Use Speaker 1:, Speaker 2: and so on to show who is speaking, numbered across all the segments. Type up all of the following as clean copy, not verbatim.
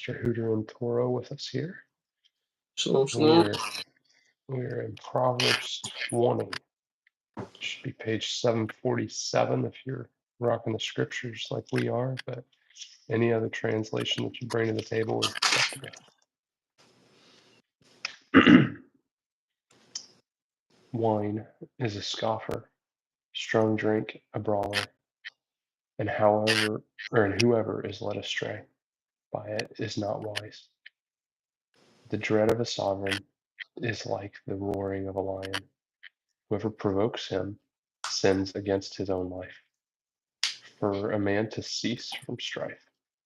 Speaker 1: Mr. Hooter and Toro with us here.
Speaker 2: Shalom, shalom.
Speaker 1: We're in Proverbs 20. Should be page 747 if you're rocking the scriptures like we are, but any other translation that you bring to the table is acceptable. Wine is a scoffer, strong drink a brawler, and whoever is led astray by it is not wise. The dread of a sovereign is like the roaring of a lion. Whoever provokes him sins against his own life. For a man to cease from strife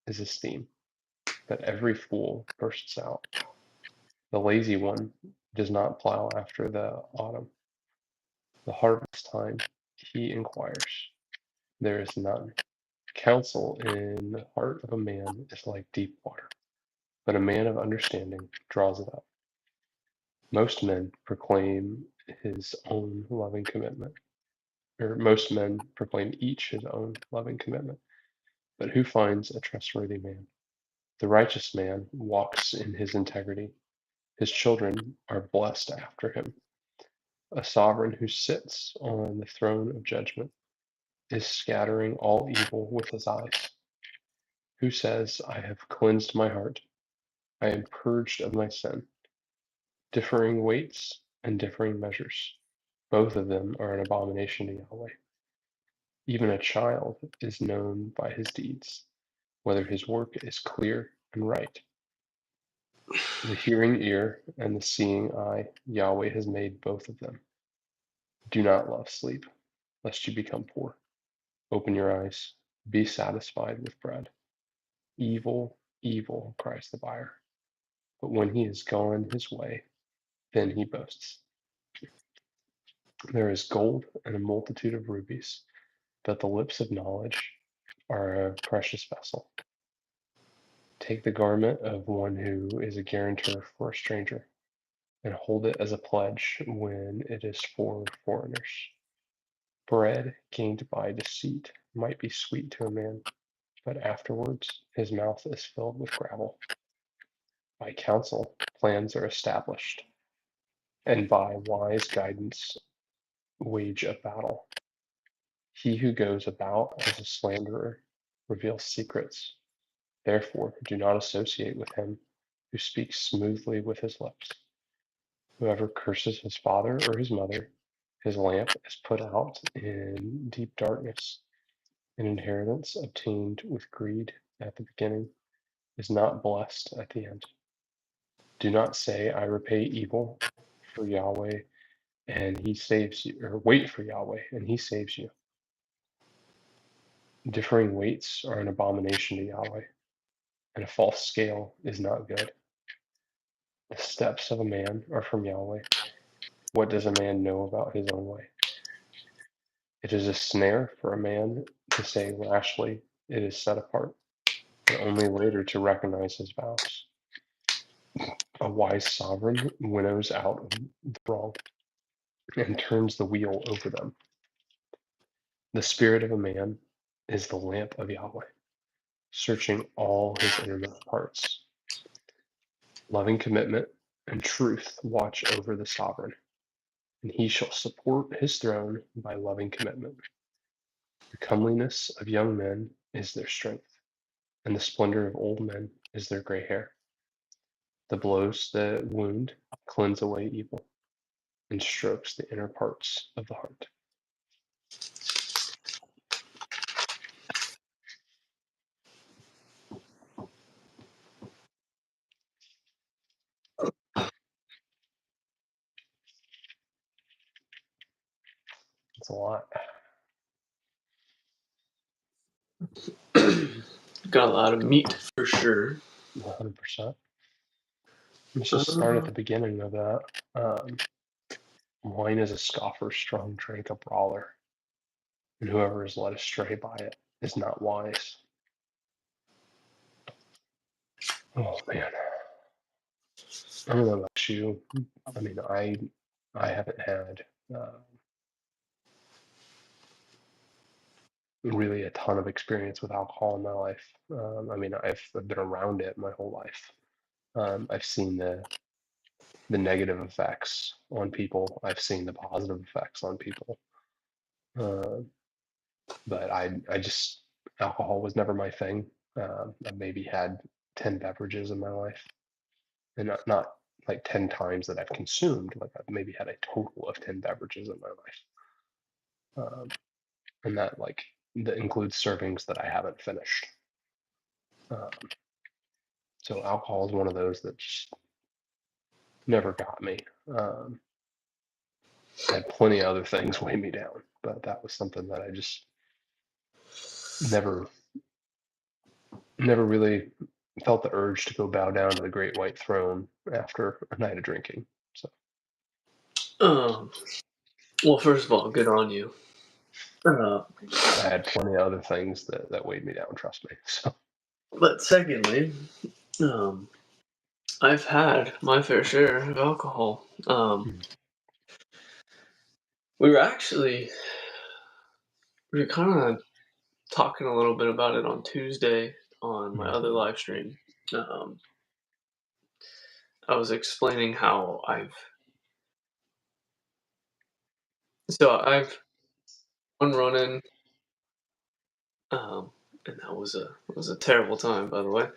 Speaker 1: is esteem, but every fool bursts out. The lazy one does not plow after the autumn. The harvest time he inquires. There is none. Counsel in the heart of a man is like deep water, but a man of understanding draws it up. Most men proclaim his own loving commitment, or most men proclaim each his own loving commitment. But who finds a trustworthy man? The righteous man walks in his integrity. His children are blessed after him. A sovereign who sits on the throne of judgment is scattering all evil with his eyes. Who says, I have cleansed my heart, I am purged of my sin? Differing weights and differing measures, both of them are an abomination to Yahweh. Even a child is known by his deeds, whether his work is clear and right. The hearing ear and the seeing eye, Yahweh has made both of them. Do not love sleep, lest you become poor. Open your eyes, be satisfied with bread. Evil, evil, cries the buyer. But when he has gone his way, then he boasts. There is gold and a multitude of rubies, but the lips of knowledge are a precious vessel. Take the garment of one who is a guarantor for a stranger, and hold it as a pledge when it is for foreigners. Bread gained by deceit might be sweet to a man, but afterwards his mouth is filled with gravel. By counsel, plans are established, and by wise guidance, wage a battle. He who goes about as a slanderer reveals secrets. Therefore, do not associate with him who speaks smoothly with his lips. Whoever curses his father or his mother, his lamp is put out in deep darkness. An inheritance obtained with greed at the beginning is not blessed at the end. Do not say, I repay evil for Yahweh and he saves you, or wait for Yahweh and he saves you. Differing weights are an abomination to Yahweh, and a false scale is not good. The steps of a man are from Yahweh. What does a man know about his own way? It is a snare for a man to say rashly, it is set apart, and only later to recognize his vows. A wise sovereign winnows out the wrong and turns the wheel over them. The spirit of a man is the lamp of Yahweh, searching all his innermost parts. Loving commitment and truth watch over the sovereign, and he shall support his throne by loving commitment. The comeliness of young men is their strength, and the splendor of old men is their gray hair. The blows that wound cleanse away evil, and strokes the inner parts of the heart. It's a lot.
Speaker 2: Got a lot of meat for sure.
Speaker 1: 100%. Let's just start at the beginning of that. Wine is a scoffer, strong drink a brawler, and whoever is led astray by it is not wise. Oh man, I don't know about you. I mean, I haven't had really a ton of experience with alcohol in my life. I mean, I've been around it my whole life. I've seen the negative effects on people. I've seen the positive effects on people. Uh, but I just alcohol was never my thing. I maybe had 10 beverages in my life, and not like 10 times that I've consumed. Like I've maybe had a total of 10 beverages in my life, and that includes servings that I haven't finished. Um, so alcohol is one of those that just never got me. Um, I had plenty of other things weigh me down, but that was something that I just never never really felt the urge to go bow down to the great white throne after a night of drinking. So
Speaker 2: Um, well, first of all, good on you.
Speaker 1: I had plenty of other things that weighed me down, trust me. So
Speaker 2: But secondly, um, I've had my fair share of alcohol.
Speaker 1: mm,
Speaker 2: We were actually we were kind of talking a little bit about it on Tuesday on my
Speaker 1: mm,
Speaker 2: other live stream. Um, I was explaining how I've one run-in, um, and that was a terrible time, by the way.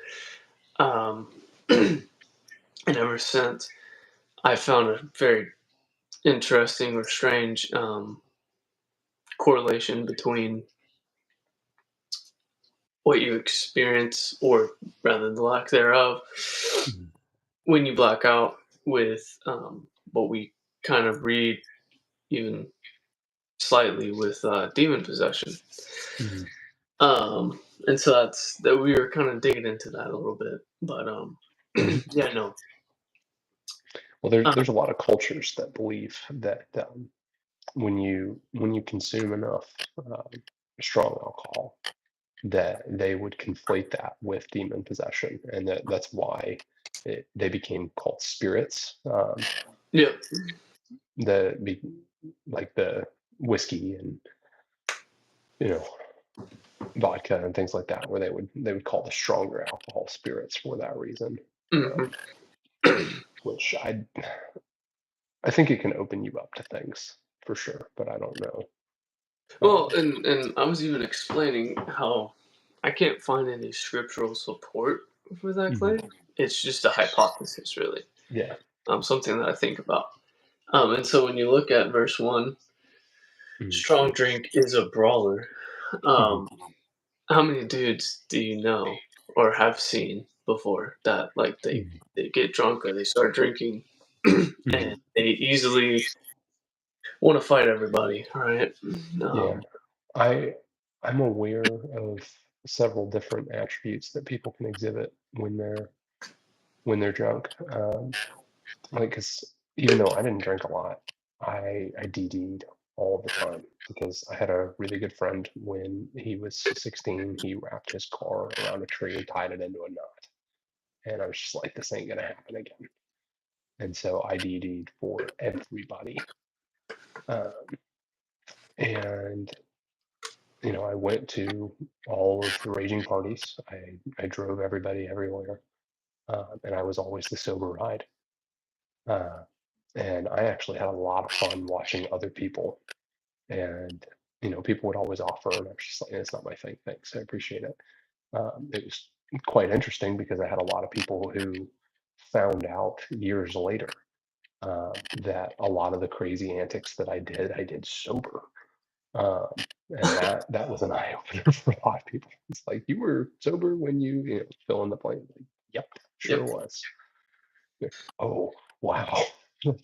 Speaker 2: Um, and ever since, I found a very interesting or strange correlation between what you experience, or rather the lack thereof,
Speaker 1: mm,
Speaker 2: when you black out with what we kind of read even slightly with demon possession.
Speaker 1: mm.
Speaker 2: And so that's that we were kind of digging into that a little bit, but
Speaker 1: Mhm.
Speaker 2: yeah, no,
Speaker 1: Well,
Speaker 2: uh,
Speaker 1: there's a lot of cultures that believe that when you consume enough strong alcohol, that they would conflate that with demon possession, and that's why they became called spirits.
Speaker 2: yeah,
Speaker 1: The be- like the whiskey and you know vodka and things like that, where they would call the stronger alcohol spirits for that reason.
Speaker 2: hmm
Speaker 1: Um, which I think it can open you up to things for sure, but I don't know.
Speaker 2: Well,
Speaker 1: Um,
Speaker 2: and I was even explaining how I can't find any scriptural support for that
Speaker 1: mhm,
Speaker 2: claim. It's just a hypothesis, really.
Speaker 1: yeah.
Speaker 2: Something that I think about. And so when you look at verse 1,
Speaker 1: Mhm,
Speaker 2: strong drink is a brawler.
Speaker 1: mhm,
Speaker 2: Um, how many dudes do you know or have seen before that, like,
Speaker 1: mhm,
Speaker 2: they get drunk or they start drinking
Speaker 1: mhm.
Speaker 2: and they easily want to fight everybody, right?
Speaker 1: Yeah,
Speaker 2: Um,
Speaker 1: I I'm aware of several different attributes that people can exhibit when they're drunk. Like, 'cause even though I didn't drink a lot, I DD'd all the time because I had a really good friend when he was 16, he wrapped his car around a tree and tied it into a knot. And I was just like, this ain't gonna happen again. And so I DD'd for everybody. Uh, and I went to all of the raging parties. I drove everybody everywhere, and I was always the sober ride. Uh, and I actually had a lot of fun watching other people. And people would always offer, and I was just like, it's not my thing. Thanks, I appreciate it. It was quite interesting because I had a lot of people who found out years later that a lot of the crazy antics that I did sober. And that was an eye opener for a lot of people. It's like, you were sober when you fill in the blank. Like, yep, sure
Speaker 2: yep.
Speaker 1: was. Like, oh, wow.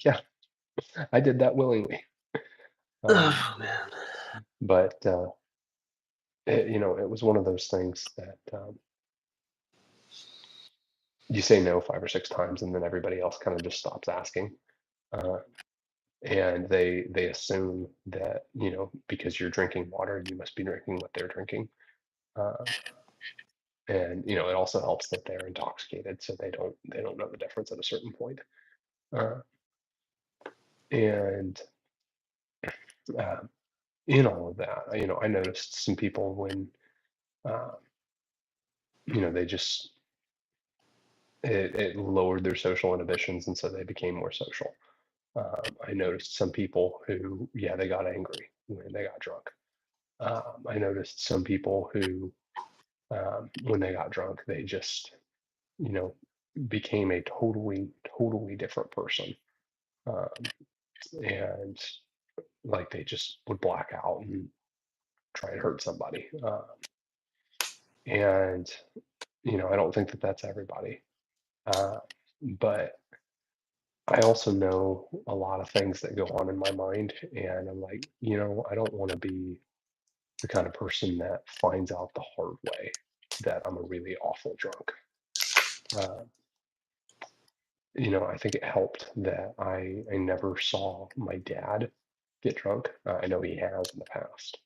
Speaker 1: Yeah, I did that willingly. Um,
Speaker 2: Oh man.
Speaker 1: but it was one of those things that you say no 5 or 6 times, and then everybody else kind of just stops asking. Uh, and they assume that because you're drinking water, you must be drinking what they're drinking. Uh, and it also helps that they're intoxicated, so they don't know the difference at a certain point. Uh, and uh, in all of that, I noticed some people when, uh, they just it lowered their social inhibitions, and so they became more social. I noticed some people who, yeah, they got angry when they got drunk. I noticed some people who, when they got drunk, they just, you know, became a totally, totally different person. Um, and like they just would black out and try and hurt somebody. And, I don't think that that's everybody. Uh, but I also know a lot of things that go on in my mind. And I'm like, I don't want to be the kind of person that finds out the hard way that I'm a really awful drunk. Uh, I think it helped that I never saw my dad get drunk. I know he has in the past,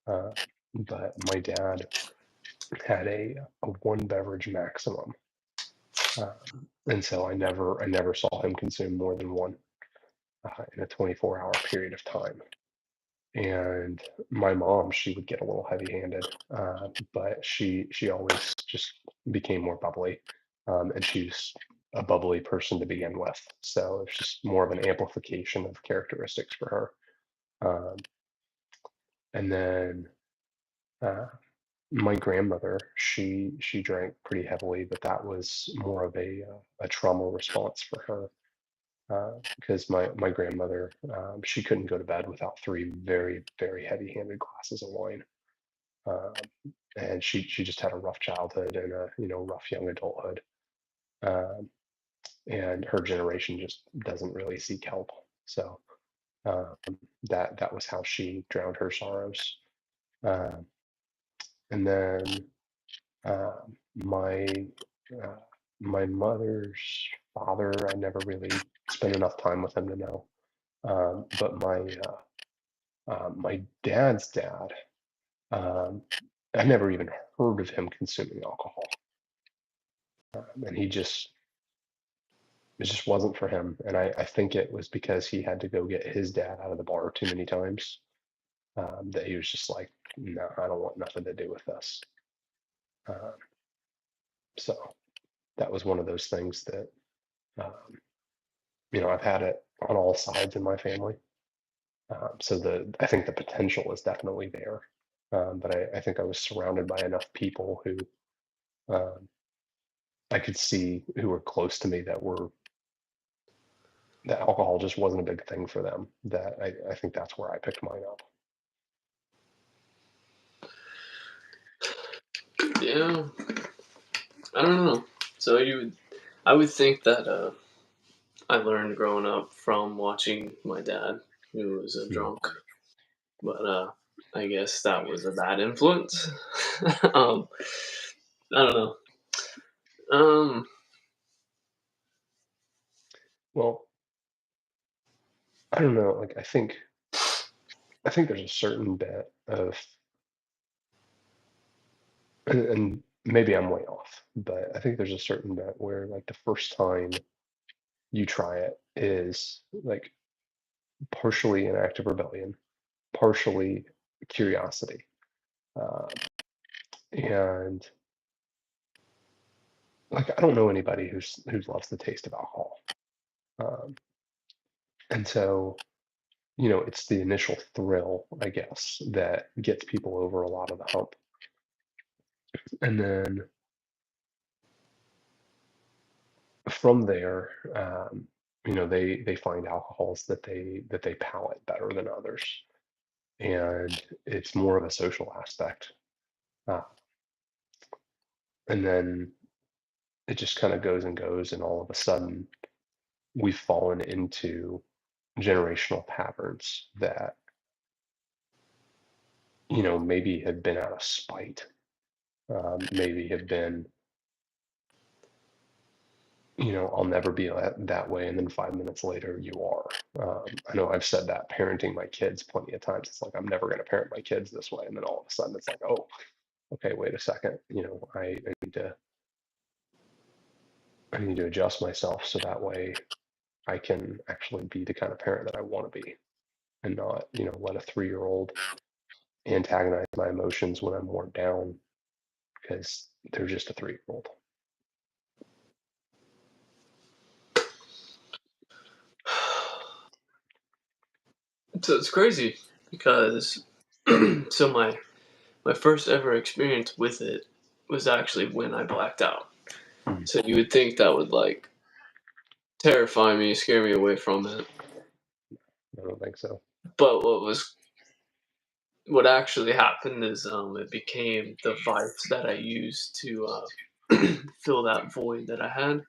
Speaker 1: uh, but my dad had a one beverage maximum, and so I never saw him consume more than one in a 24-hour period of time. And my mom, she would get a little heavy-handed, but she always just became more bubbly, and she's a bubbly person to begin with. So it's just more of an amplification of characteristics for her. And then uh, my grandmother, she drank pretty heavily, but that was more of a trauma response for her. Because my grandmother, she couldn't go to bed without three very, very heavy-handed glasses of wine. Um, and she just had a rough childhood and a rough young adulthood. Um, and her generation just doesn't really seek help. So um, that was how she drowned her sorrows. Um, and then my uh, my mother's father, I never really spent enough time with him to know. But my dad's dad, um, I never even heard of him consuming alcohol. And it just wasn't for him. And I think it was because he had to go get his dad out of the bar too many times, that he was just like, no, I don't want nothing to do with this. Um, so that was one of those things that, um, I've had it on all sides in my family. So I think the potential is definitely there. But I think I was surrounded by enough people who, um, I could see who were close to me that alcohol just wasn't a big thing for them. That I think that's where I picked mine up.
Speaker 2: Yeah, I don't know. So I would think that I learned growing up from watching my dad, who was a
Speaker 1: Mhm.
Speaker 2: drunk, but I guess that was a bad influence. um, I don't know. Um,
Speaker 1: Well, I don't know. Like I think there's a certain bit of, and maybe I'm way off, but I think there's a certain bit where like the first time you try it is like partially an act of rebellion, partially curiosity, um, and like I don't know anybody who loves the taste of alcohol, um, and so it's the initial thrill, I guess, that gets people over a lot of the hump, and then from there, they find alcohols that they palate better than others, and it's more of a social aspect. Uh, and then it just kind of goes and goes, and all of a sudden we've fallen into generational patterns that maybe have been out of spite, maybe have been I'll never be that way. And then 5 minutes later, you are. I know I've said that parenting my kids plenty of times. It's like, I'm never going to parent my kids this way. And then all of a sudden, it's like, oh, okay, wait a second. I need to adjust myself so that way I can actually be the kind of parent that I want to be. and not, let a 3-year-old antagonize my emotions when I'm worn down because they're just a 3-year-old.
Speaker 2: So it's crazy because so my first ever experience with it was actually when I blacked out.
Speaker 1: Mhm.
Speaker 2: So you would think that would like terrify me, scare me away from it.
Speaker 1: I don't think so.
Speaker 2: But what actually happened is it became the vice that I used to fill that void that I had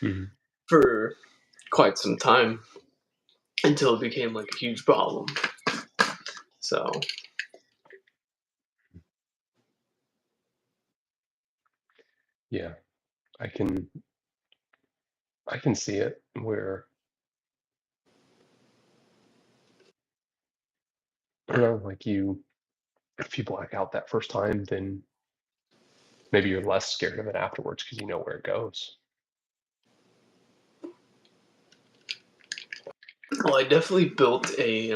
Speaker 1: Mhm.
Speaker 2: for quite some time until it became like a huge problem. So
Speaker 1: Yeah, I can see it where, I don't know, like if you black out that first time, then maybe you're less scared of it afterwards because you know where it goes.
Speaker 2: well, I definitely built a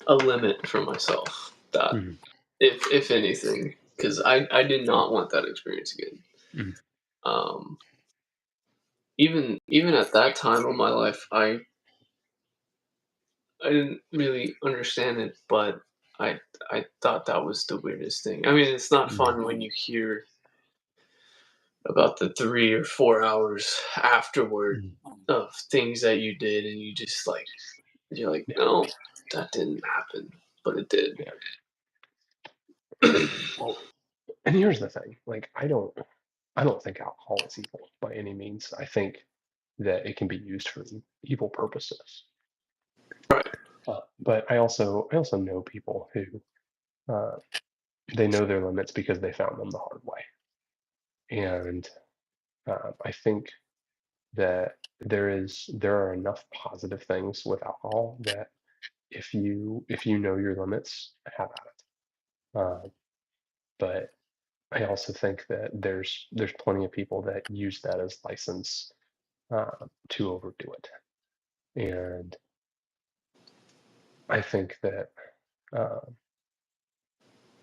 Speaker 2: limit for myself that
Speaker 1: Mhm.
Speaker 2: if anything, because I did not want that experience again.
Speaker 1: Mhm.
Speaker 2: Um, even at that time of my life, I didn't really understand it, but I thought that was the weirdest thing. I mean, it's not
Speaker 1: Mhm.
Speaker 2: fun when you hear about the 3 or 4 hours afterward
Speaker 1: Mhm.
Speaker 2: of things that you did, and you're like,
Speaker 1: Yeah,
Speaker 2: no, that didn't happen, but it did.
Speaker 1: yeah. Well, and here's the thing, like I don't think alcohol is evil by any means. I think that it can be used for evil purposes.
Speaker 2: Right.
Speaker 1: But I also know people who uh, they know their limits because they found them the hard way, and I think that there are enough positive things with alcohol that if you know your limits, have at it. But I also think that there's plenty of people that use that as license to overdo it, and I think that uh,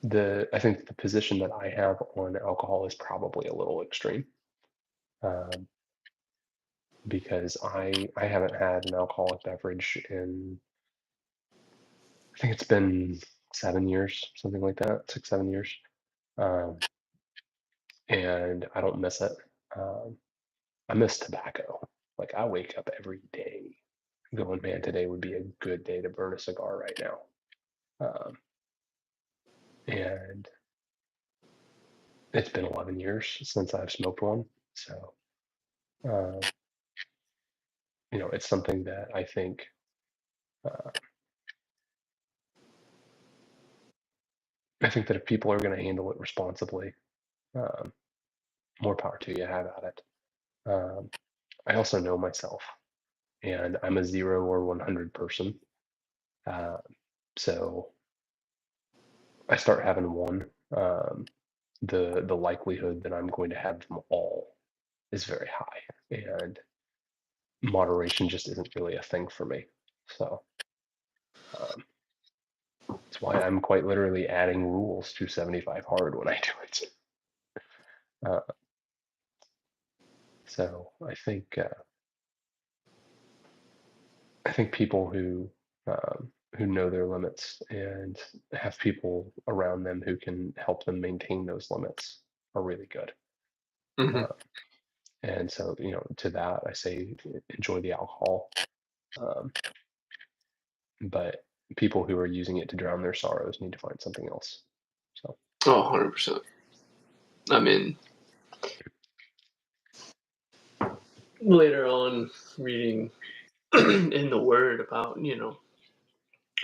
Speaker 1: the position that I have on alcohol is probably a little extreme, um, because I haven't had an alcoholic beverage in, I think it's been 7 years, something like that, 6 7 years, um, and I don't miss it. Um, I miss tobacco. Like I wake up every day going, man, today would be a good day to burn a cigar right now. Um, and it's been 11 years since I've smoked one. So, uh, it's something that uh, I think that if people are going to handle it responsibly, um, more power to you, have at it. I also know myself, and I'm a 0 or 100 person. Uh, so I start having one. Um, the likelihood that I'm going to have them all is very high, and moderation just isn't really a thing for me. So um, that's why I'm quite literally adding rules to 75 hard when I do it. Uh, so I think people who know their limits and have people around them who can help them maintain those limits are really good.
Speaker 2: Hmm.
Speaker 1: Uh, and so, to that I say enjoy the alcohol, um, but people who are using it to drown their sorrows need to find something else. So,
Speaker 2: Oh, 100%. I mean, later on, reading in the Word about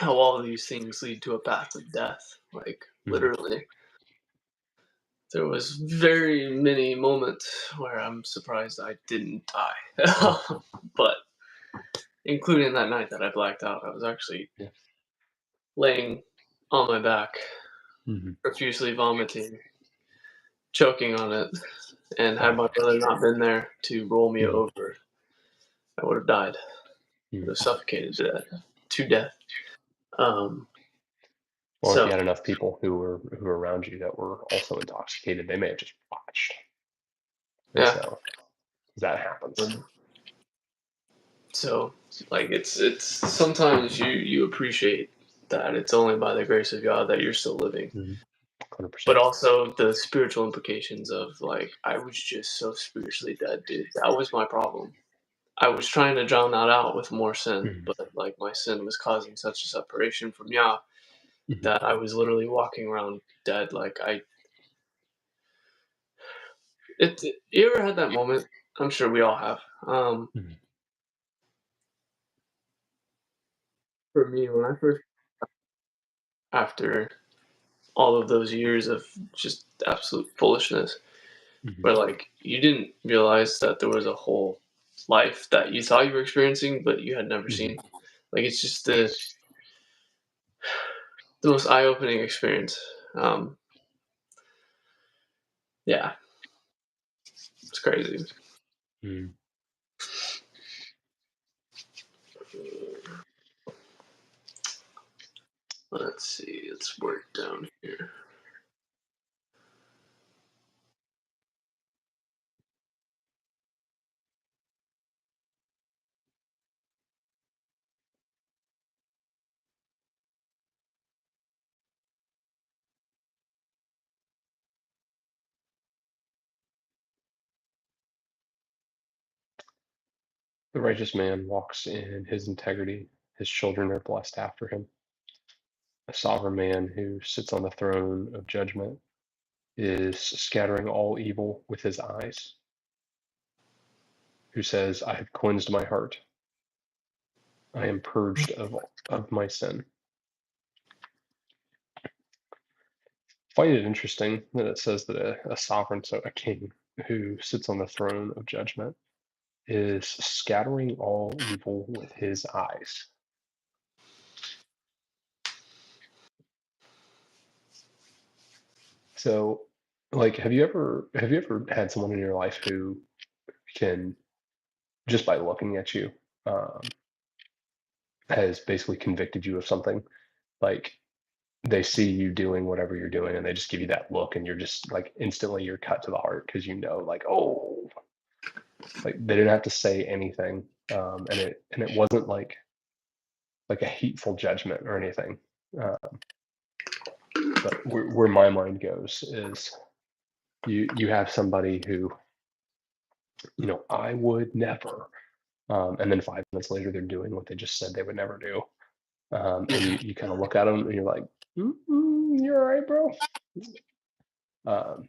Speaker 2: how all of these things lead to a path of death, like
Speaker 1: mhm,
Speaker 2: literally. There was very many moments where I'm surprised I didn't
Speaker 1: mhm,
Speaker 2: die. But including that night that I blacked out, I was actually
Speaker 1: yeah,
Speaker 2: laying on my back,
Speaker 1: mhm,
Speaker 2: profusely vomiting, choking on it, and had
Speaker 1: oh
Speaker 2: my
Speaker 1: yeah,
Speaker 2: brother not been there to roll me
Speaker 1: mhm,
Speaker 2: over, I would have died. would have suffocated to death. Um,
Speaker 1: Well, if you
Speaker 2: so
Speaker 1: had enough people who were around you that were also intoxicated, they may have just watched. And
Speaker 2: yeah,
Speaker 1: so that happens.
Speaker 2: um, so like it's sometimes you appreciate that it's only by the grace of God that you're still living,
Speaker 1: 100%.
Speaker 2: but also the spiritual implications of like I was just so spiritually dead, dude. That was my problem. I was trying to drown that out with more sin,
Speaker 1: Mhm.
Speaker 2: but like my sin was causing such a separation from Yah
Speaker 1: Mhm.
Speaker 2: that I was literally walking around dead. Like you ever had that moment? I'm sure we all have.
Speaker 1: Mhm.
Speaker 2: For me, when I first, after all of those years of just absolute foolishness,
Speaker 1: Mhm.
Speaker 2: where like you didn't realize that there was a whole life that you thought you were experiencing, but you had never
Speaker 1: Mhm.
Speaker 2: seen. Like it's just the most eye opening experience. Um, yeah, it's crazy.
Speaker 1: Mhm.
Speaker 2: Let's see, let's work down here.
Speaker 1: The righteous man walks in his integrity. His children are blessed after him. A sovereign man who sits on the throne of judgment is scattering all evil with his eyes, who says, I have cleansed my heart. I am purged of my sin. Find it interesting that it says that a sovereign, so a king, who sits on the throne of judgment is scattering all evil with his eyes. So, like, have you ever had someone in your life who can, just by looking at you, um, has basically convicted you of something? Like, they see you doing whatever you're doing, and they just give you that look, and you're just like instantly you're cut to the heart because you know, like, oh, like they didn't have to say anything, and it wasn't like a hateful judgment or anything. Uh, but where my mind goes is you have somebody who, I would never, and then 5 minutes later they're doing what they just said they would never do, and you kind of look at them and you're like, you're all right, bro. Um,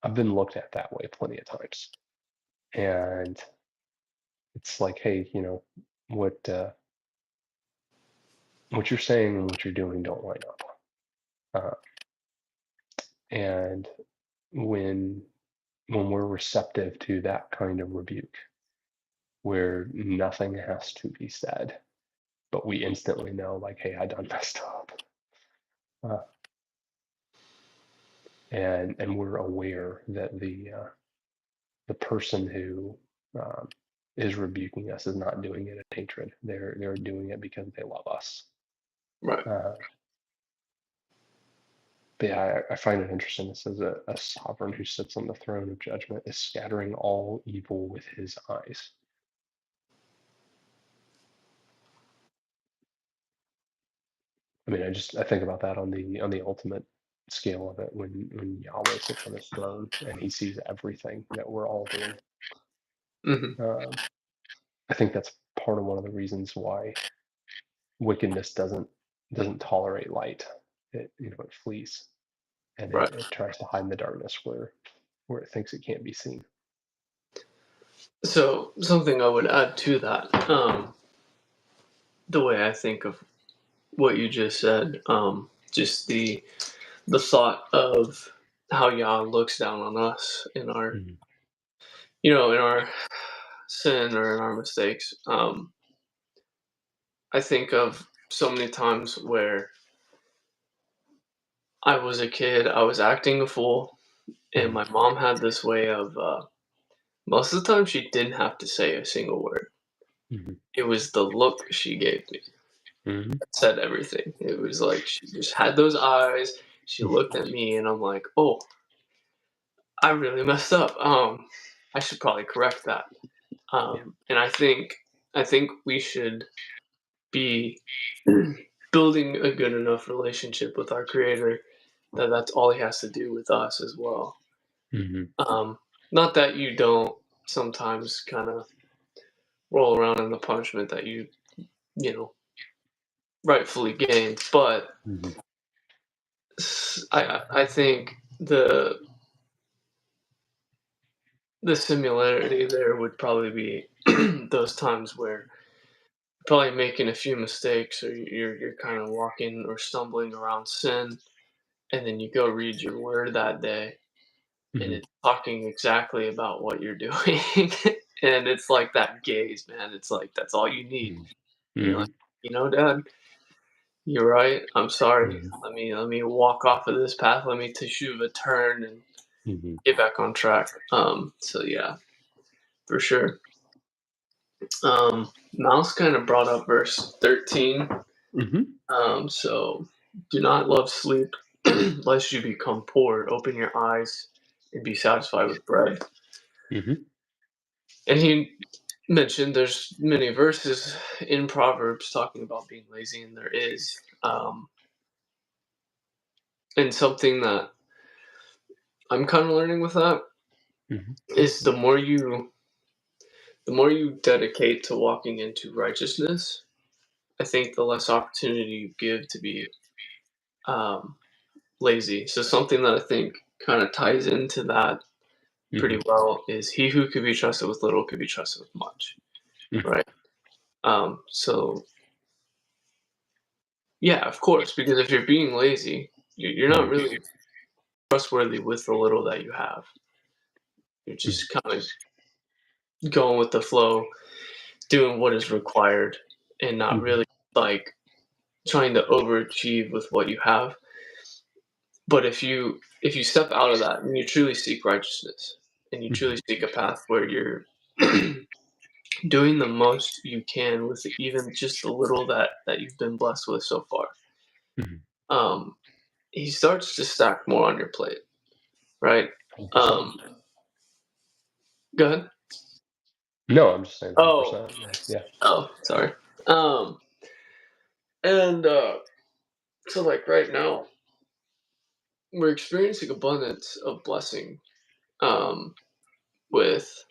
Speaker 1: I've been looked at that way plenty of times, and it's like, hey, what what you're saying and what you're doing don't line up, and when we're receptive to that kind of rebuke, where nothing has to be said, but we instantly know, like, hey, I done messed up, uh, and we're aware that the person who um, is rebuking us is not doing it in hatred. They're doing it because they love us.
Speaker 2: Right.
Speaker 1: Uh, but yeah, I find it interesting. It says a sovereign who sits on the throne of judgment is scattering all evil with his eyes. I mean, I think about that on the ultimate scale of it, when Yahweh sits on his throne and he sees everything that we're all doing.
Speaker 2: Hmm.
Speaker 1: Um, I think that's part of one of the reasons why wickedness doesn't tolerate light. It flees, and
Speaker 2: Right.
Speaker 1: it tries to hide in the darkness where it thinks it can't be seen.
Speaker 2: So something I would add to that, the way I think of what you just said, just the thought of how Yah looks down on us in our,
Speaker 1: Mhm.
Speaker 2: in our sin or in our mistakes. I think of so many times where I was a kid, I was acting a fool, and
Speaker 1: Mhm.
Speaker 2: my mom had this way of most of the time she didn't have to say a single word.
Speaker 1: Mhm.
Speaker 2: It was the look she gave me
Speaker 1: Mhm.
Speaker 2: that said everything. It was like she just had those eyes. She looked at me, and I'm like, oh, I really messed up. I should probably correct that.
Speaker 1: Yeah.
Speaker 2: And I think we should be building a good enough relationship with our creator that that's all he has to do with us as well.
Speaker 1: Mhm.
Speaker 2: Um, Not that you don't sometimes kind of roll around in the punishment that you know rightfully gained, but
Speaker 1: Mhm.
Speaker 2: I think the similarity there would probably be those times where probably making a few mistakes, or you're kind of walking or stumbling around sin, and then you go read your word that day, and
Speaker 1: Mhm.
Speaker 2: it's talking exactly about what you're doing. And it's like that gaze, man. It's like that's all you need.
Speaker 1: Mhm.
Speaker 2: And you're like,
Speaker 1: Mhm.
Speaker 2: Dad, you're right. I'm sorry.
Speaker 1: Mhm.
Speaker 2: Let me walk off of this path. Let me teshuva turn and
Speaker 1: Mhm.
Speaker 2: get back on track. So yeah, for sure. Mouse kind of brought up verse 13.
Speaker 1: Mhm.
Speaker 2: So do not love sleep, lest you become poor. Open your eyes and be satisfied with bread.
Speaker 1: Mhm.
Speaker 2: And he mentioned there's many verses in Proverbs talking about being lazy, and there is. And something that I'm kind of learning with that
Speaker 1: Mhm.
Speaker 2: is the more you dedicate to walking into righteousness, I think the less opportunity you give to be um, lazy. So something that I think kind of ties into that pretty
Speaker 1: Mhm.
Speaker 2: well is he who could be trusted with little could be trusted with much,
Speaker 1: Mhm.
Speaker 2: right? So yeah, of course, because if you're being lazy, you're not
Speaker 1: Mhm.
Speaker 2: really trustworthy with the little that you have. You're
Speaker 1: Mhm.
Speaker 2: just kind of going with the flow, doing what is required, and not
Speaker 1: Mhm.
Speaker 2: really like trying to overachieve with what you have. But if you step out of that and you truly seek righteousness, and you
Speaker 1: Mhm.
Speaker 2: truly seek a path where you're doing the most you can with even just the little that you've been blessed with so far,
Speaker 1: Mhm.
Speaker 2: um, he starts to stack more on your plate, right?
Speaker 1: 100%.
Speaker 2: Um, Go ahead.
Speaker 1: No, I'm just saying
Speaker 2: Oh,
Speaker 1: 100%. Yeah.
Speaker 2: sorry. Um, and so like right now, we're experiencing abundance of blessing um, with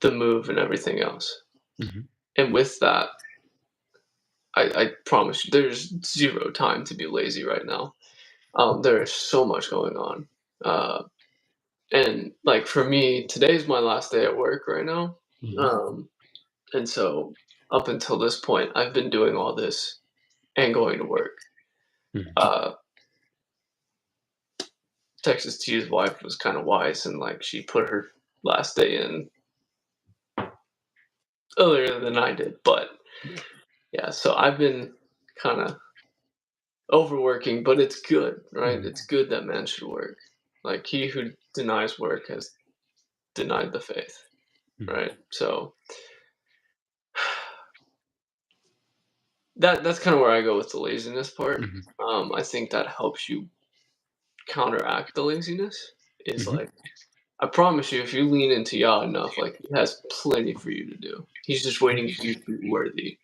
Speaker 2: the move and everything else.
Speaker 1: Mhm.
Speaker 2: And with that, I promise you, there's zero time to be lazy right now. There is so much going on. Uh, and like for me, today's my last day at work right now.
Speaker 1: Mhm.
Speaker 2: Um, and so up until this point, I've been doing all this and going to work.
Speaker 1: Mhm.
Speaker 2: Uh, Texas T's wife was kind of wise, and like she put her last day in earlier than I did. But
Speaker 1: Yeah.
Speaker 2: yeah, so I've been kind of overworking, but it's good, right?
Speaker 1: Mhm.
Speaker 2: It's good that man should work. Like he who denies work has denied the faith,
Speaker 1: Mhm.
Speaker 2: right? So that's kind of where I go with the laziness part.
Speaker 1: Mhm.
Speaker 2: I think that helps you counteract the laziness. Is
Speaker 1: Mhm.
Speaker 2: like I promise you, if you lean into Yah enough, like he has plenty for you to do. He's just waiting for you to be worthy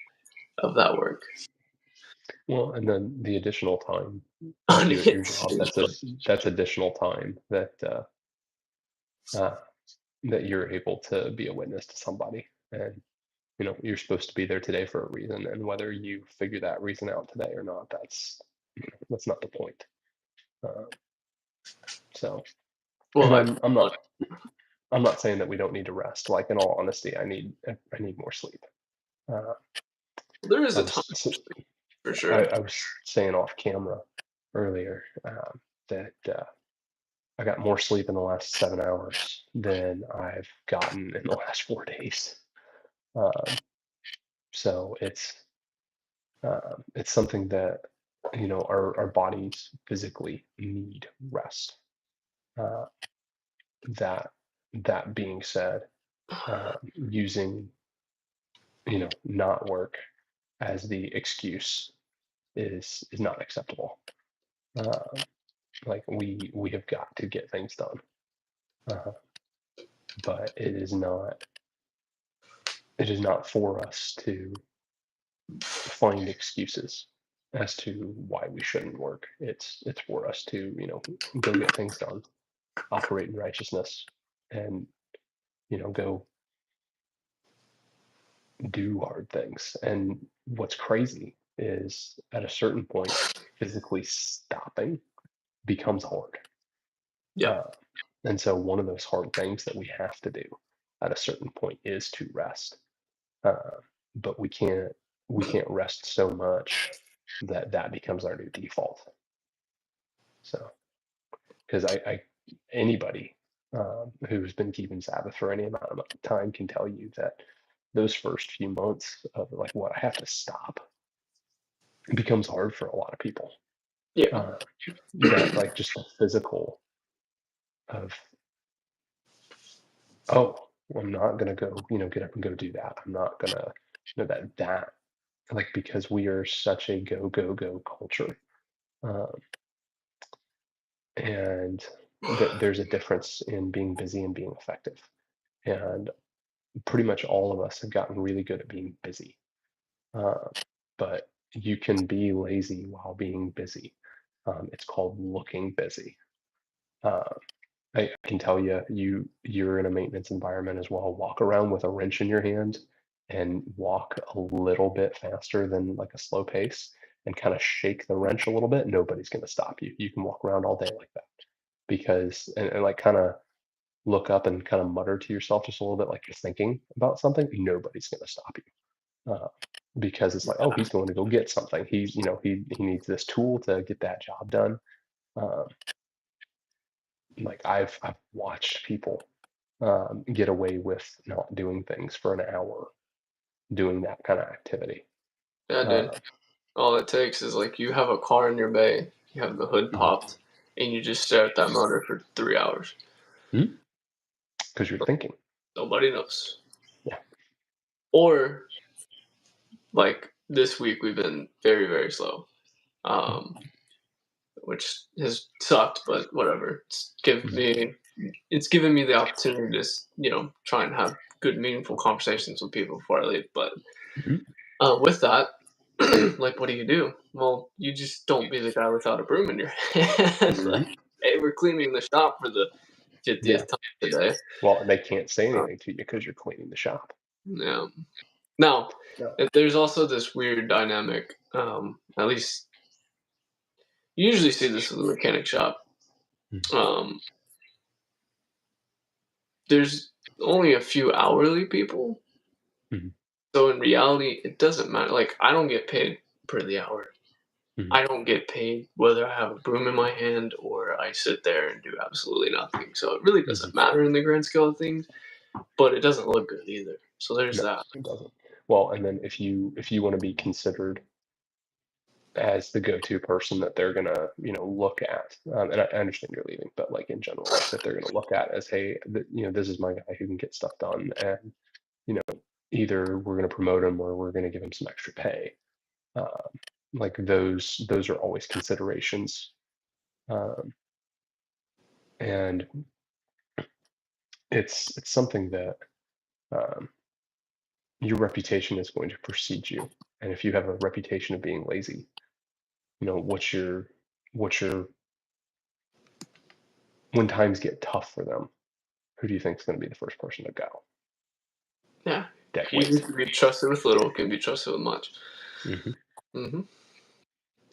Speaker 2: of that work.
Speaker 1: Well, and then the additional time,
Speaker 2: On
Speaker 1: like your
Speaker 2: it.
Speaker 1: job, that's additional time uh, that you're able to be a witness to somebody, and you're supposed to be there today for a reason, and whether you figure that reason out today or not, that's not the point. Uh, so,
Speaker 2: Well,
Speaker 1: and I'm not saying that we don't need to rest. Like in all honesty, I need more sleep. Uh,
Speaker 2: there is
Speaker 1: I
Speaker 2: a time
Speaker 1: was so,
Speaker 2: for
Speaker 1: I,
Speaker 2: sure.
Speaker 1: I was saying off camera earlier that I got more sleep in the last 7 hours than I've gotten in the last 4 days. Um, so it's something that our bodies physically need rest. Uh, that that being said, using not work as the excuse is not acceptable. Like we have got to get things done, but it is not for us to find excuses as to why we shouldn't work. It's for us to go get things done, operate in righteousness, and go do hard things. And what's crazy is at a certain point, physically stopping becomes hard.
Speaker 2: Yeah.
Speaker 1: And so one of those hard things that we have to do at a certain point is to rest. But we can't rest so much that becomes our new default. So because anybody who's been keeping Sabbath for any amount of time can tell you that those first few months of like what I have to stop becomes hard for a lot of people.
Speaker 2: Yeah.
Speaker 1: That like just the physical of, oh, I'm not gonna go get up and go do that. I'm not gonna that like, because we are such a go go go culture, um, and there's a difference in being busy and being effective. And pretty much all of us have gotten really good at being busy. Uh, but you can be lazy while being busy. It's called looking busy. Uh, I can tell you, you're in a maintenance environment as well. Walk around with a wrench in your hand and walk a little bit faster than like a slow pace and kind of shake the wrench a little bit. Nobody's going to stop you. You can walk around all day like that because and like kind of look up and kind of mutter to yourself just a little bit like you're thinking about something. Nobody's going to stop you. Because it's like, oh, he's going to go get something. He needs this tool to get that job done. Um, like I've watched people get away with not doing things for an hour, doing that kind of activity.
Speaker 2: Yeah, dude.
Speaker 1: Uh,
Speaker 2: All it takes is like you have a car in your bay, you have the hood popped, and you just stare at that motor for 3 hours.
Speaker 1: because you're thinking.
Speaker 2: Nobody knows.
Speaker 1: Yeah.
Speaker 2: Or like this week we've been very, very slow. Which has sucked, but whatever. It's given me the opportunity to try and have good, meaningful conversations with people before I leave. But
Speaker 1: Mhm.
Speaker 2: with that, like, what do you do? Well, you just don't be the guy without a broom in your hand. Like,
Speaker 1: Mhm.
Speaker 2: hey, we're cleaning the shop for the
Speaker 1: Yeah.
Speaker 2: 50th time today.
Speaker 1: Well, they can't say
Speaker 2: Uh,
Speaker 1: anything to you because you're cleaning the shop.
Speaker 2: yeah. Now,
Speaker 1: No.
Speaker 2: there's also this weird dynamic. At least you usually see this in the mechanic shop.
Speaker 1: Mhm.
Speaker 2: Um, there's only a few hourly people.
Speaker 1: Mhm.
Speaker 2: So in reality, it doesn't matter. Like, I don't get paid per the hour.
Speaker 1: Mhm.
Speaker 2: I don't get paid whether I have a broom in my hand or I sit there and do absolutely nothing. So it really
Speaker 1: Mhm.
Speaker 2: doesn't matter in the grand scale of things, but it doesn't look good either. So there's
Speaker 1: No,
Speaker 2: that.
Speaker 1: it doesn't. Well, and then if you want to be considered as the go-to person that they're gonna look at, and I understand you're leaving, but like in general, like that they're gonna look at as, hey, this is my guy who can get stuff done, and you know either we're gonna promote him or we're gonna give him some extra pay. Um, like those are always considerations, um, and it's something that um, your reputation is going to precede you, and if you have a reputation of being lazy, what's your when times get tough for them, who do you think is going to be the first person to go?
Speaker 2: Yeah.
Speaker 1: Dead
Speaker 2: He who
Speaker 1: weight.
Speaker 2: can be trusted with little can be trusted with much.
Speaker 1: Hmm.
Speaker 2: hmm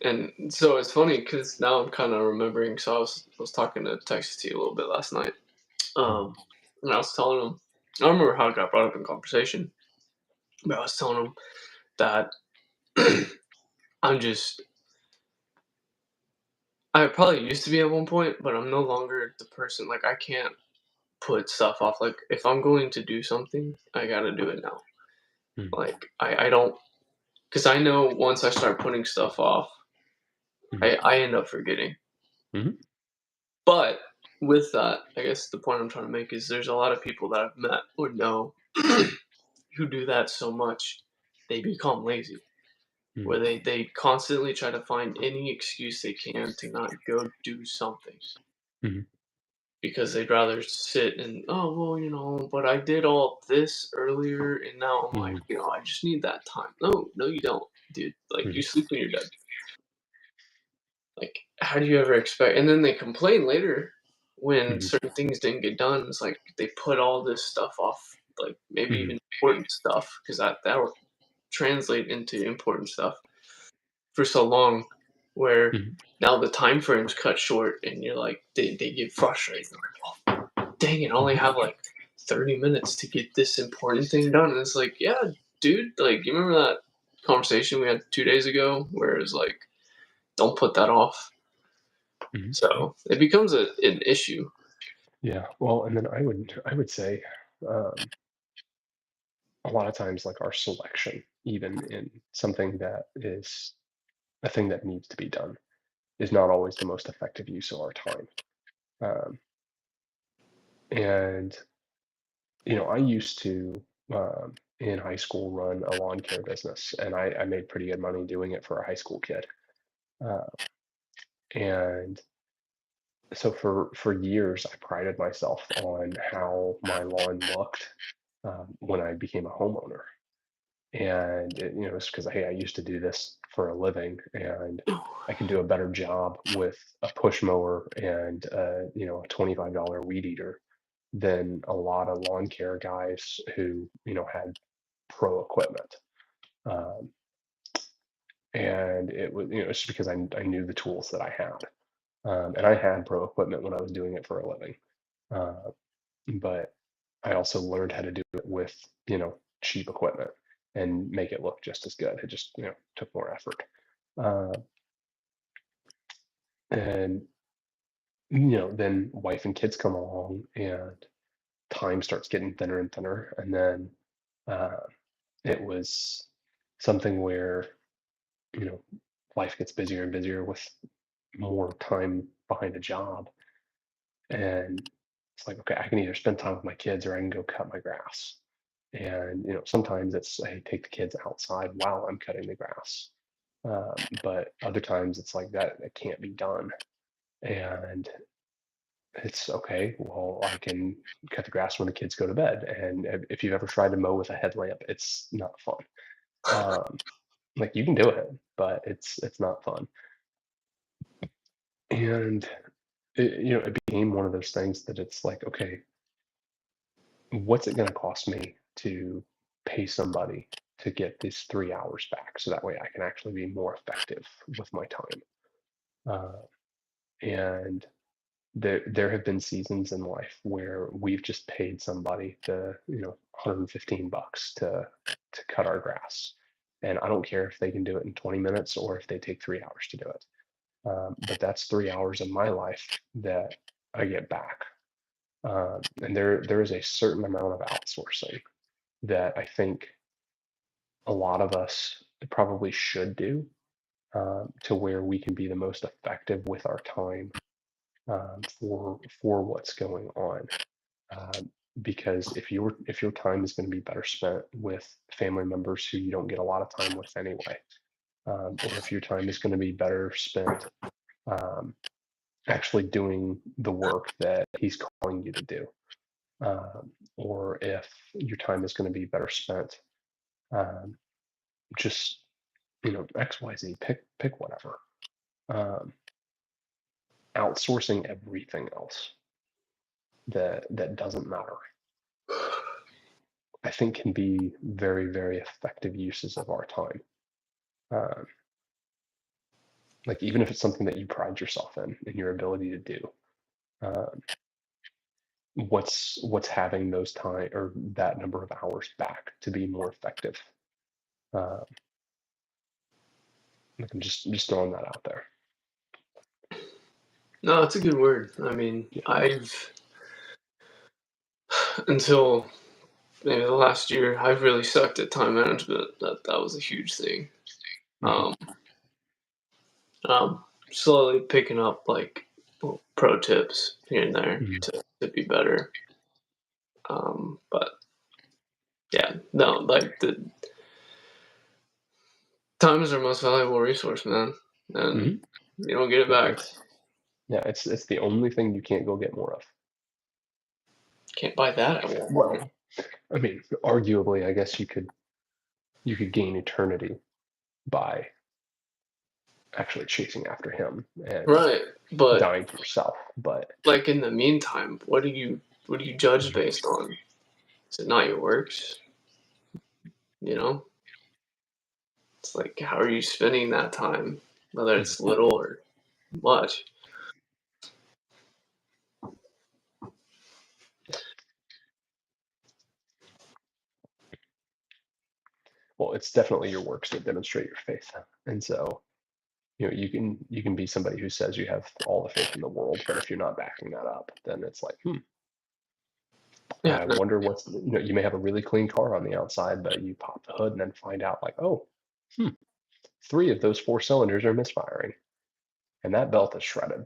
Speaker 2: And so it's funny because now I'm kind of remembering. So I was talking to Texas T a little bit last night. And I was telling him, I don't remember how it got brought up in conversation, but I was telling him that I'm just I probably used to be at one point, but I'm no longer the person. Like, I can't put stuff off. Like, if I'm going to do something, I gotta do it now.
Speaker 1: Hmm.
Speaker 2: Like, I don't, because I know once I start putting stuff off,
Speaker 1: Hmm.
Speaker 2: I end up forgetting.
Speaker 1: Hmm.
Speaker 2: But with that, I guess the point I'm trying to make is there's a lot of people that I've met or know who do that so much. they become lazy, where they constantly try to find any excuse they can to not go do something
Speaker 1: Mhm.
Speaker 2: because they'd rather sit and, oh, well, but I did all this earlier and now I'm like,
Speaker 1: Mhm.
Speaker 2: I just need that time. No, no, you don't, dude. Like, you
Speaker 1: Mhm.
Speaker 2: sleep when you're dead. Like, how do you ever expect? And then they complain later when
Speaker 1: Mhm.
Speaker 2: certain things didn't get done. It's like they put all this stuff off, like maybe
Speaker 1: Mhm.
Speaker 2: even important stuff, because that will translate into important stuff for so long, where
Speaker 1: Mhm.
Speaker 2: now the time frame's cut short, and you're like, they get frustrated. They're like, oh, dang it, I only
Speaker 1: Mhm.
Speaker 2: have like 30 minutes to get this important thing done. And it's like, yeah, dude, like, you remember that conversation we had 2 days ago where it was like, don't put that off.
Speaker 1: Mhm.
Speaker 2: So it becomes an issue.
Speaker 1: Yeah. Well, and then I would say, um, a lot of times, like our selection, even in something that is a thing that needs to be done, is not always the most effective use of our time. Um, and I used to, in high school, run a lawn care business, and I made pretty good money doing it for a high school kid. Uh, and so for years, I prided myself on how my lawn looked, when I became a homeowner. And it's because, hey, I used to do this for a living, and I can do a better job with a push mower and a $25 weed eater than a lot of lawn care guys who had pro equipment. Um, and it was it's just because I knew the tools that I had, and I had pro equipment when I was doing it for a living. Uh, but I also learned how to do it with, cheap equipment and make it look just as good. It just, took more effort. Uh, and, then wife and kids come along and time starts getting thinner and thinner. And then uh, it was something where, you know, life gets busier and busier with more time behind a job. And it's like, okay, I can either spend time with my kids or I can go cut my grass. And sometimes it's, hey, take the kids outside while I'm cutting the grass. But other times it's like that it can't be done. And it's okay. Well, I can cut the grass when the kids go to bed. And if you've ever tried to mow with a headlamp, it's not fun. Um, like you can do it, but it's not fun. And it became one of those things that it's like, okay, what's it going to cost me to pay somebody to get these 3 hours back so that way I can actually be more effective with my time? And there have been seasons in life where we've just paid somebody the 115 bucks to cut our grass, and I don't care if they can do it in 20 minutes or if they take 3 hours to do it. But that's 3 hours of my life that I get back. And there is a certain amount of outsourcing that I think a lot of us probably should do, to where we can be the most effective with our time, for what's going on. Um, because if your time is going to be better spent with family members who you don't get a lot of time with anyway, or if your time is going to be better spent, um, actually doing the work that he's calling you to do, or if your time is going to be better spent, um, just XYZ, pick whatever. Um, Outsourcing everything else that doesn't matter, I think, can be very, very effective uses of our time. Um, like even if it's something that you pride yourself in your ability to do, um, what's having those time or that number of hours back to be more effective? Uh, like I'm just throwing that out there.
Speaker 2: No, it's a good word. I mean,
Speaker 1: Yeah.
Speaker 2: I've until maybe the last year, I've really sucked at time management. That was a huge thing.
Speaker 1: Hmm.
Speaker 2: Um, I'm slowly picking up like pro tips here and there
Speaker 1: Hmm.
Speaker 2: to be better. But yeah, no, like Time is our most valuable resource, man, and you don't get it back.
Speaker 1: It's the only thing you can't go get more of.
Speaker 2: Can't buy that at Walmart.
Speaker 1: Well, I mean, arguably, I guess you could gain eternity by actually chasing after him and
Speaker 2: Right, but
Speaker 1: dying to yourself. But
Speaker 2: like in the meantime, what do you judge based on? Is it not your works? You know, it's like how are you spending that time, whether it's little or much.
Speaker 1: well, it's definitely your works that demonstrate your faith. And so, you can be somebody who says you have all the faith in the world, but if you're not backing that up, then it's like,
Speaker 2: Yeah,
Speaker 1: I
Speaker 2: no,
Speaker 1: wonder you may have a really clean car on the outside, but you pop the hood and then find out like, oh, 3 of those 4 cylinders are misfiring, and that belt is shredded.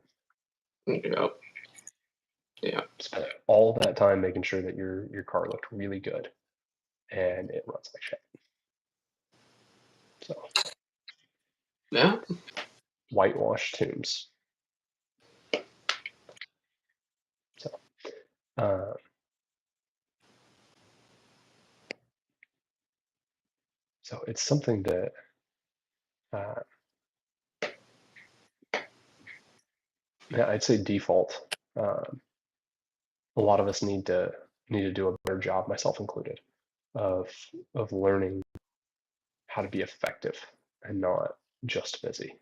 Speaker 2: yeah.
Speaker 1: Spent all that time making sure that your car looked really good, and it runs like shit. So
Speaker 2: Yeah.
Speaker 1: whitewash tombs. So uh, so it's something that uh, I'd say default. A lot of us need to do a better job, myself included, of learning how to be effective and not just busy.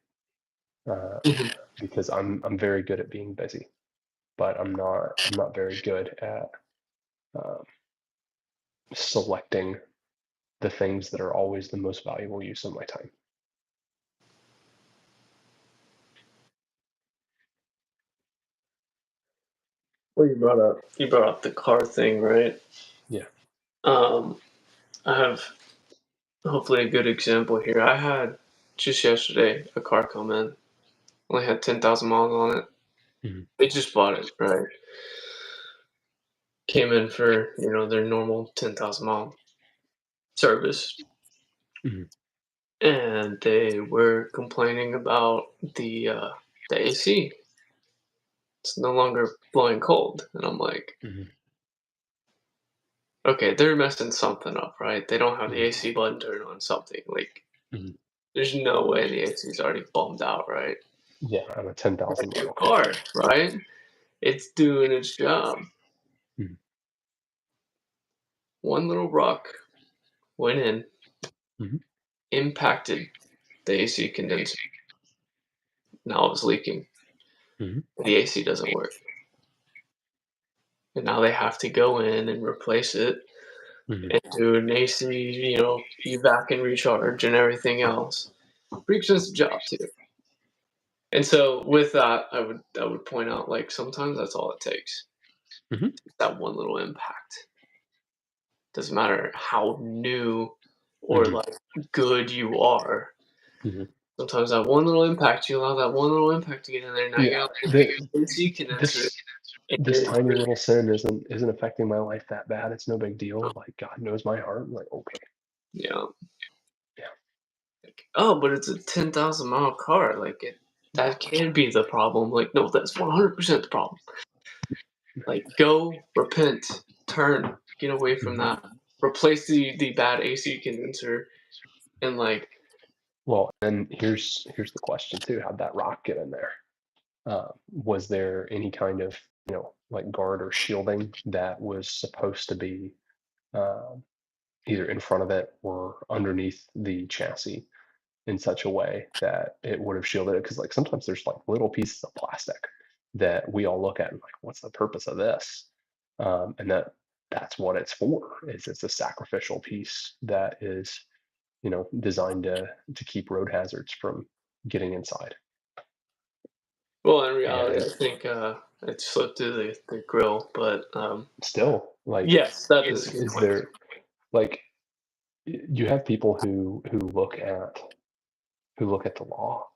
Speaker 2: Mhm.
Speaker 1: Because I'm very good at being busy, but I'm not very good at um, selecting the things that are always the most valuable use of my time.
Speaker 2: Well, you brought up the car thing, right?
Speaker 1: Yeah.
Speaker 2: I have hopefully a good example here. I had just yesterday a car come in, only had 10,000 miles on it.
Speaker 1: Mhm.
Speaker 2: They just bought it, right? Came in for their normal 10,000 mile service,
Speaker 1: Mhm.
Speaker 2: and they were complaining about the AC. It's no longer blowing cold, and I'm like,
Speaker 1: Mhm.
Speaker 2: okay, they're messing something up, right? They don't have the
Speaker 1: Mhm.
Speaker 2: AC button turned on something. Like,
Speaker 1: Mhm.
Speaker 2: there's no way the AC's already bummed out, right?
Speaker 1: Yeah, I'm a 10,000
Speaker 2: Your
Speaker 1: mile car.
Speaker 2: car, right? It's doing its job.
Speaker 1: Mhm.
Speaker 2: One little rock went in,
Speaker 1: Mhm.
Speaker 2: impacted the AC condenser. Now it's leaking.
Speaker 1: Mhm.
Speaker 2: The AC doesn't work. And now they have to go in and replace it
Speaker 1: Mhm.
Speaker 2: and do an AC, evac and recharge and everything else. Pretty expensive job too. And so with that, I would point out like sometimes that's all it takes.
Speaker 1: Mhm.
Speaker 2: That one little impact. Doesn't matter how new or
Speaker 1: Mhm.
Speaker 2: like good you are.
Speaker 1: Mhm.
Speaker 2: Sometimes that one little impact, you allow that one little impact to get in there. Now you
Speaker 1: Yeah,
Speaker 2: got like
Speaker 1: the
Speaker 2: an AC condenser.
Speaker 1: this
Speaker 2: And
Speaker 1: this tiny little sin isn't affecting my life that bad. It's no big deal. Like God knows my heart. I'm like, okay,
Speaker 2: yeah.
Speaker 1: yeah,
Speaker 2: Like, oh, but it's a 10,000 mile car. Like that can be the problem. Like, no, that's 100% the problem. Like, go, repent, turn, get away from
Speaker 1: Mhm.
Speaker 2: that. Replace the bad AC condenser, and like,
Speaker 1: Well, and here's the question too. How'd that rock get in there? Was there any kind of like guard or shielding that was supposed to be um, either in front of it or underneath the chassis in such a way that it would have shielded it? Because like sometimes there's like little pieces of plastic that we all look at and like, what's the purpose of this? And that's what it's for. Is it's a sacrificial piece that is designed to keep road hazards from getting inside.
Speaker 2: well, in reality,
Speaker 1: And
Speaker 2: I think it slipped through the grill. But
Speaker 1: still, like,
Speaker 2: yes, that is a good
Speaker 1: is
Speaker 2: point.
Speaker 1: there like you have people who look at the law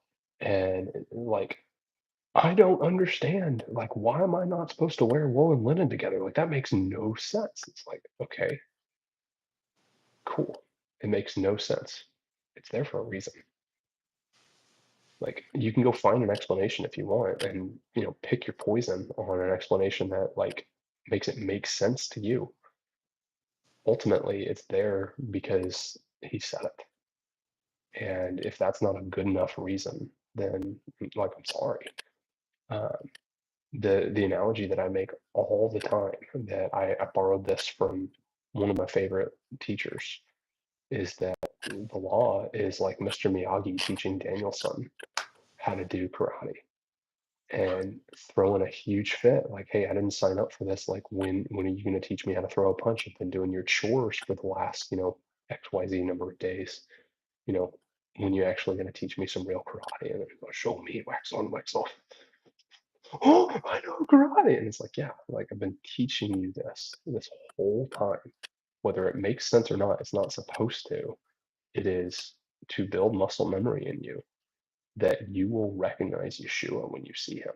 Speaker 1: and like, I don't understand. Like, why am I not supposed to wear wool and linen together? Like, that makes no sense. It's like, okay, cool. It makes no sense. it's there for a reason. Like, you can go find an explanation if you want, and pick your poison on an explanation that like makes it make sense to you. Ultimately, it's there because he said it. And if that's not a good enough reason, then like, I'm sorry. Um, the analogy that I make all the time, that I borrowed this from one of my favorite teachers, is that the law is like Mr. Miyagi teaching Daniel-san how to do karate, and throwing a huge fit like, hey, I didn't sign up for this. Like, when are you going to teach me how to throw a punch? I've been doing your chores for the last XYZ number of days. you know when you actually going to teach me some real karate? And they're going to show me wax on, wax off. Oh, I know karate. And it's like, yeah, like, I've been teaching you this whole time. Whether it makes sense or not, it's not supposed to. It is to build muscle memory in you, that you will recognize Yeshua when you see him.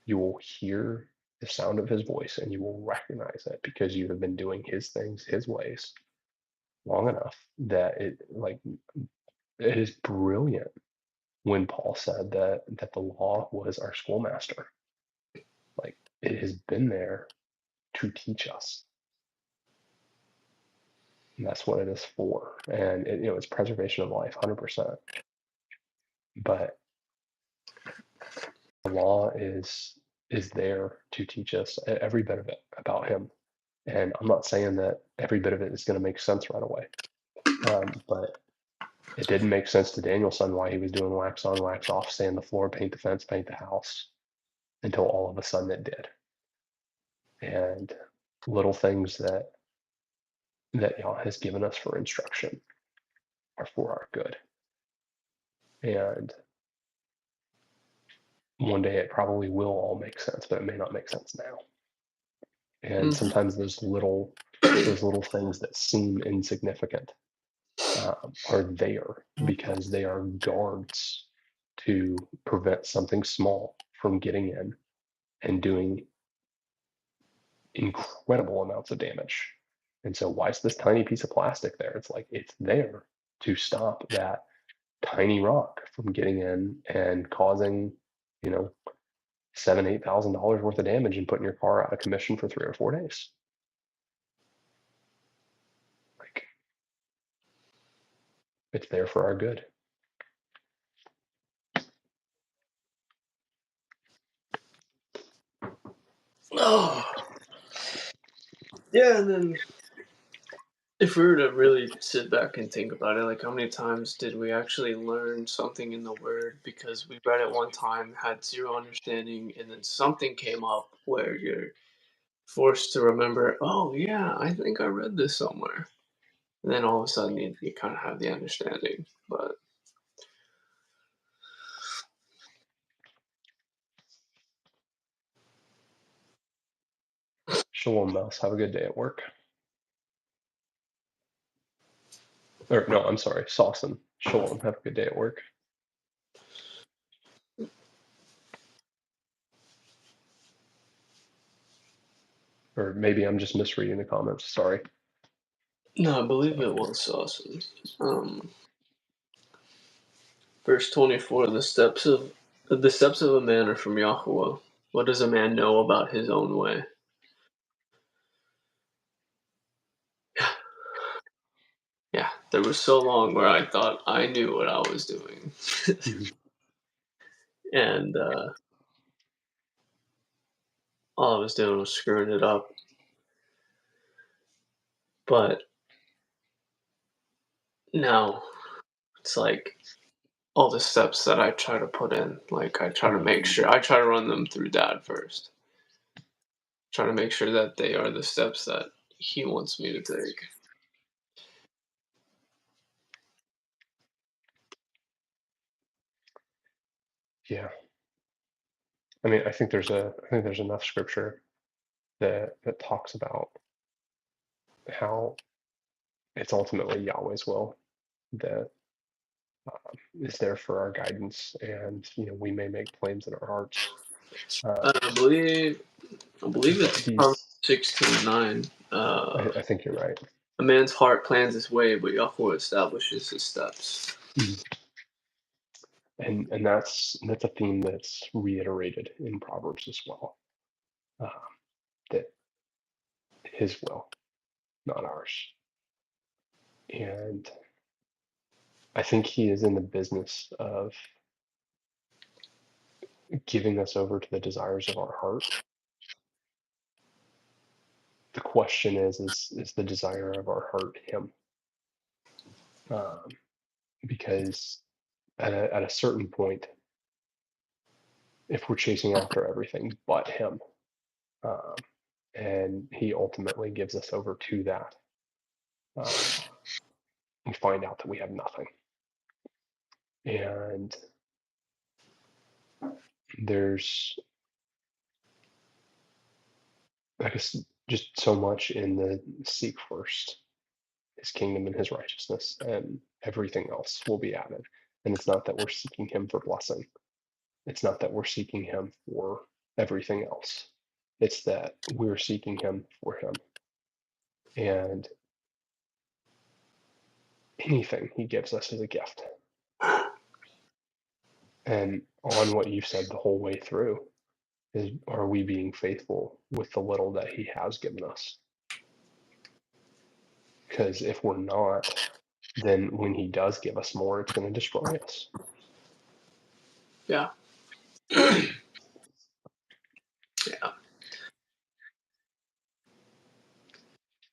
Speaker 1: You will hear the sound of his voice and you will recognize it, because you have been doing his things his ways long enough that it is brilliant when Paul said that the law was our schoolmaster. Like, it has been there to teach us. And that's what it is for. And it's preservation of life, 100%. But the law is there to teach us every bit of it about him. And I'm not saying that every bit of it is going to make sense right away. But it didn't make sense to Daniel-san why he was doing wax on, wax off, sand the floor, paint the fence, paint the house, until all of a sudden it did. And little things that Yah has given us for instruction are for our good. And one day it probably will all make sense, but it may not make sense now. And sometimes those little things that seem insignificant are there because they are guards to prevent something small from getting in and doing incredible amounts of damage. And so why is this tiny piece of plastic there? It's like, it's there to stop that tiny rock from getting in and causing, $7,000-8,000 worth of damage and putting your car out of commission for 3 or 4 days. Like, it's there for our good.
Speaker 2: Oh, yeah. And then if we were to really sit back and think about it, like, how many times did we actually learn something in the Word because we read it one time, had zero understanding, and then something came up where you're forced to remember, oh, yeah, I think I read this somewhere. And then all of a sudden you kind of have the understanding. But
Speaker 1: Shalom, Mouse. Have a good day at work. Or no, I'm sorry, Saucin. Shalom. Have a good day at work. Or maybe I'm just misreading the comments. Sorry.
Speaker 2: no, I believe it was awesome. Verse 24: the steps of a man are from Yahweh. What does a man know about his own way? Yeah, there was so long where I thought I knew what I was doing, and all I was doing was screwing it up. But now it's like all the steps that I try to put in, like, I try to make sure I try to run them through Dad first. Try to make sure that they are the steps that he wants me to take.
Speaker 1: Yeah. I mean, I think there's enough scripture that talks about how it's ultimately Yahweh's will that is there for our guidance, and we may make claims in our hearts.
Speaker 2: I believe
Speaker 1: But
Speaker 2: it's Proverbs 16:9.
Speaker 1: I think you're right.
Speaker 2: A man's heart plans his way, but Yahweh establishes his steps.
Speaker 1: And that's a theme that's reiterated in Proverbs as well. That his will, not ours. And I think he is in the business of giving us over to the desires of our heart. The question is the desire of our heart him? Because at a certain point, if we're chasing after everything but him, and he ultimately gives us over to that, we find out that we have nothing. And there's, I guess, just so much in the seek first his kingdom and his righteousness, and everything else will be added. And it's not that we're seeking him for blessing. It's not that we're seeking him for everything else. It's that we're seeking him for him. And anything he gives us is a gift. And on what you said the whole way through is, are we being faithful with the little that he has given us? Because if we're not, then when he does give us more, it's going to destroy us.
Speaker 2: Yeah. Yeah.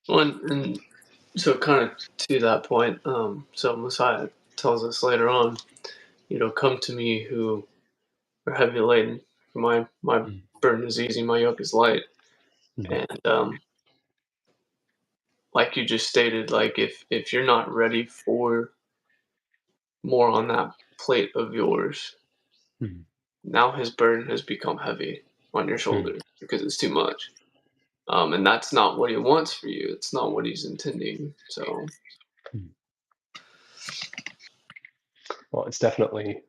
Speaker 2: Well, and so kind of to that point, so Messiah tells us later on, come to me who are heavy laden. My burden is easy, my yoke is light. And like you just stated, like if you're not ready for more on that plate of yours, now his burden has become heavy on your shoulders because it's too much. And that's not what he wants for you. It's not what he's intending. So,
Speaker 1: well, it's definitely,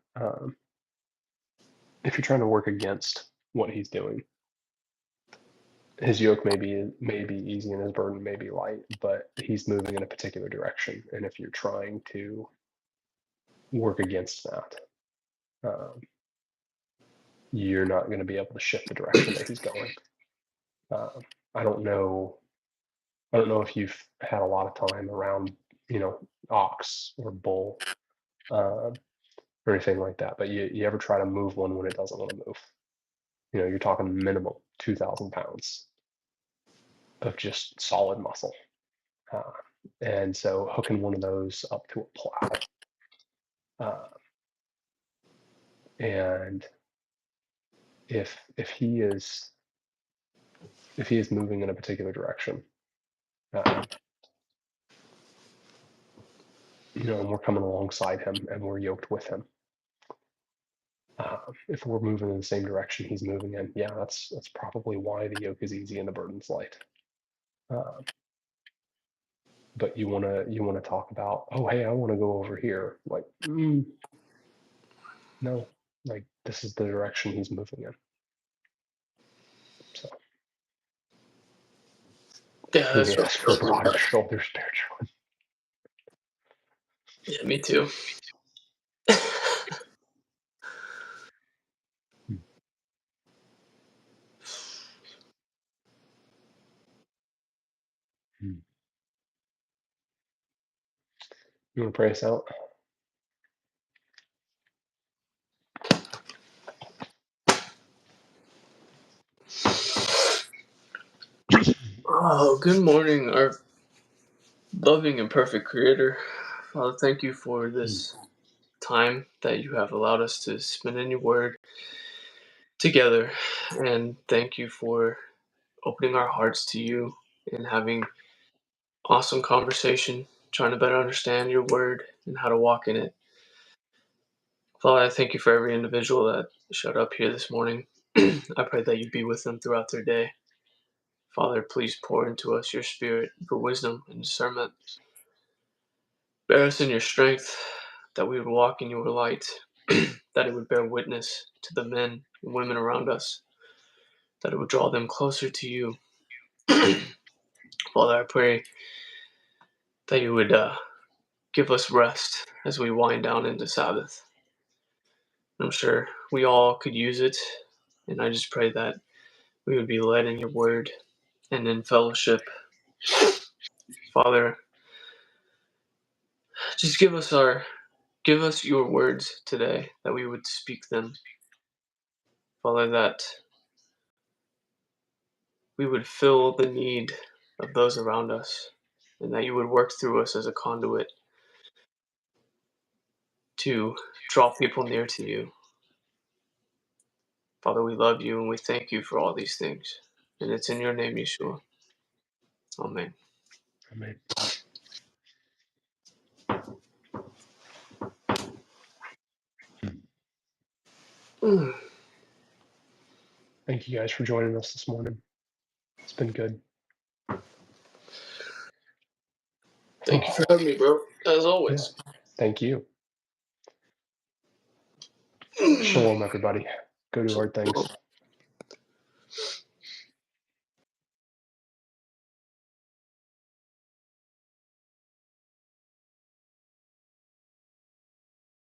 Speaker 1: if you're trying to work against what he's doing, his yoke may be easy and his burden may be light, but he's moving in a particular direction. And if you're trying to work against that, you're not going to be able to shift the direction that he's going. I don't know if you've had a lot of time around, ox or bull, or anything like that, but you ever try to move one when it doesn't want to move? You're talking minimum 2,000 pounds of just solid muscle. And so hooking one of those up to a plow, and if he is moving in a particular direction, and we're coming alongside him and we're yoked with him. If we're moving in the same direction he's moving in, yeah, that's probably why the yoke is easy and the burden's light. But you want to talk about, oh, hey, I want to go over here. Like, no, like this is the direction he's moving in. So
Speaker 2: yeah, that's
Speaker 1: we ask for broader shoulders, spiritual.
Speaker 2: Yeah, me too.
Speaker 1: You want to pray us out?
Speaker 2: Oh, good morning, our loving and perfect Creator. Father, thank you for this time that you have allowed us to spend in your word together. And thank you for opening our hearts to you and having awesome conversation, trying to better understand your word and how to walk in it. Father, I thank you for every individual that showed up here this morning. I pray that you be with them throughout their day. Father, please pour into us your spirit for wisdom and discernment. Bear us in your strength, that we would walk in your light, that it would bear witness to the men and women around us, that it would draw them closer to you. Father, I pray that you would give us rest as we wind down into Sabbath. I'm sure we all could use it, and I just pray that we would be led in your word and in fellowship. Father, just give us your words today, that we would speak them. Father, that we would fill the need of those around us, and that you would work through us as a conduit to draw people near to you. Father, we love you and we thank you for all these things. And it's in your name, Yeshua. Amen.
Speaker 1: Amen.
Speaker 2: Mm.
Speaker 1: Thank you guys for joining us this morning. It's been good.
Speaker 2: Thank you for having me, bro. As
Speaker 1: Yeah.
Speaker 2: always.
Speaker 1: Thank you. Shalom, everybody. Go do hard things.